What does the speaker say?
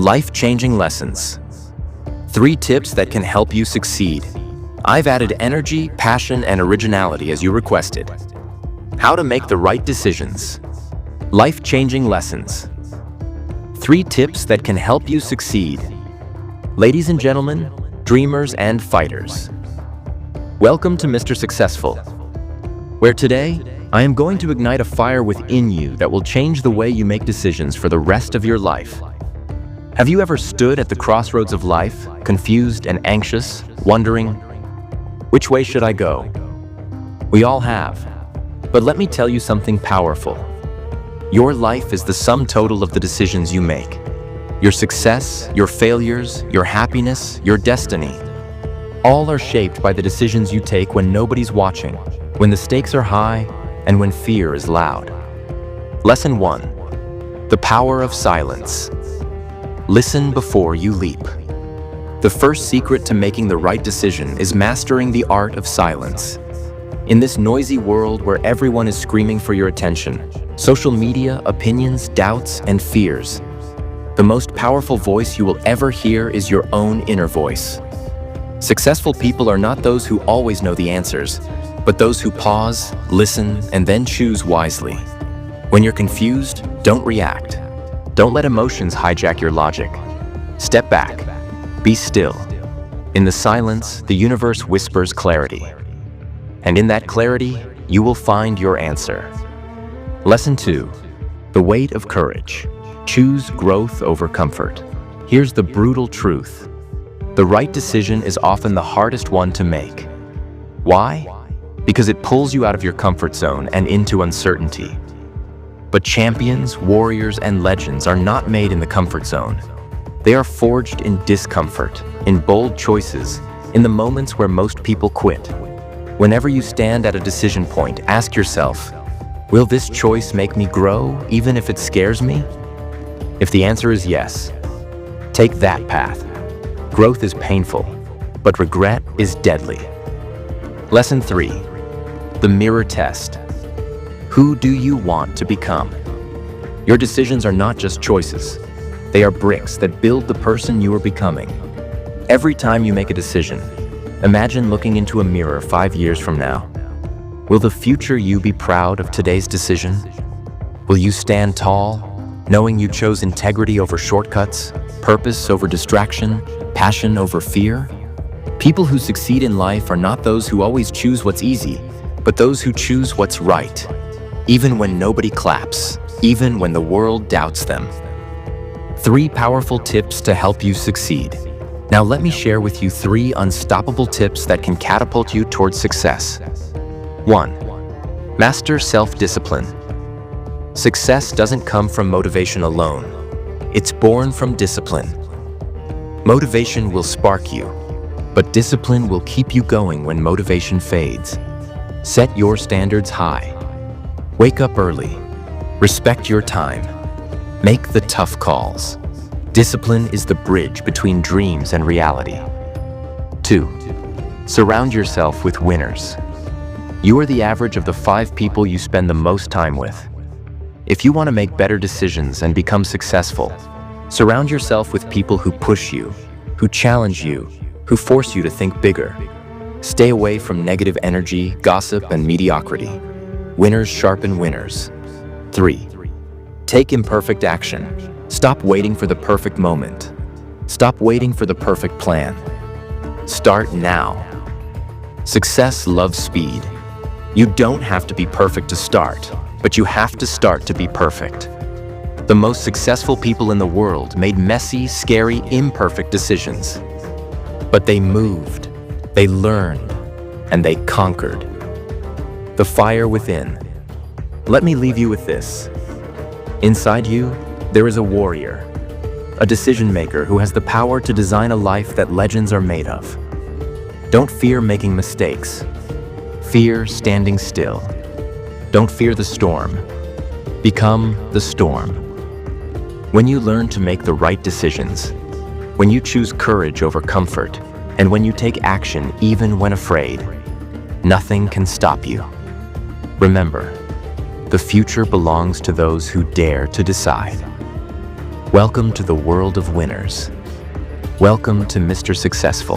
Life-changing lessons. 3 tips that can help you succeed. I've added energy, passion, and originality as you requested. How to make the right decisions. Life-changing lessons. 3 tips that can help you succeed. Ladies and gentlemen, dreamers and fighters, welcome to Mr. Successful, where today I am going to ignite a fire within you that will change the way you make decisions for the rest of your life. Have you ever stood at the crossroads of life, confused and anxious, wondering, which way should I go? We all have. But let me tell you something powerful. Your life is the sum total of the decisions you make. Your success, your failures, your happiness, your destiny. All are shaped by the decisions you take when nobody's watching, when the stakes are high, and when fear is loud. Lesson 1. The power of silence. Listen before you leap. The first secret to making the right decision is mastering the art of silence. In this noisy world where everyone is screaming for your attention, social media, opinions, doubts, and fears, the most powerful voice you will ever hear is your own inner voice. Successful people are not those who always know the answers, but those who pause, listen, and then choose wisely. When you're confused, don't react. Don't let emotions hijack your logic. Step back. Be still. In the silence, the universe whispers clarity. And in that clarity, you will find your answer. Lesson 2. The weight of courage. Choose growth over comfort. Here's the brutal truth. The right decision is often the hardest one to make. Why? Because it pulls you out of your comfort zone and into uncertainty. But champions, warriors, and legends are not made in the comfort zone. They are forged in discomfort, in bold choices, in the moments where most people quit. Whenever you stand at a decision point, ask yourself, will this choice make me grow, even if it scares me? If the answer is yes, take that path. Growth is painful, but regret is deadly. Lesson 3. The mirror test. Who do you want to become? Your decisions are not just choices. They are bricks that build the person you are becoming. Every time you make a decision, imagine looking into a mirror 5 years from now. Will the future you be proud of today's decision? Will you stand tall, knowing you chose integrity over shortcuts, purpose over distraction, passion over fear? People who succeed in life are not those who always choose what's easy, but those who choose what's right. Even when nobody claps, even when the world doubts them. 3 powerful tips to help you succeed. Now let me share with you 3 unstoppable tips that can catapult you towards success. 1. Master self-discipline. Success doesn't come from motivation alone. It's born from discipline. Motivation will spark you, but discipline will keep you going when motivation fades. Set your standards high. Wake up early. Respect your time. Make the tough calls. Discipline is the bridge between dreams and reality. 2. Surround yourself with winners. You are the average of the 5 people you spend the most time with. If you want to make better decisions and become successful, surround yourself with people who push you, who challenge you, who force you to think bigger. Stay away from negative energy, gossip, and mediocrity. Winners sharpen winners. 3. Take imperfect action. Stop waiting for the perfect moment. Stop waiting for the perfect plan. Start now. Success loves speed. You don't have to be perfect to start, but you have to start to be perfect. The most successful people in the world made messy, scary, imperfect decisions. But they moved, they learned, and they conquered. The fire within. Let me leave you with this. Inside you, there is a warrior, a decision maker who has the power to design a life that legends are made of. Don't fear making mistakes. Fear standing still. Don't fear the storm. Become the storm. When you learn to make the right decisions, when you choose courage over comfort, and when you take action even when afraid, nothing can stop you. Remember, the future belongs to those who dare to decide. Welcome to the world of winners. Welcome to Mr. Successful.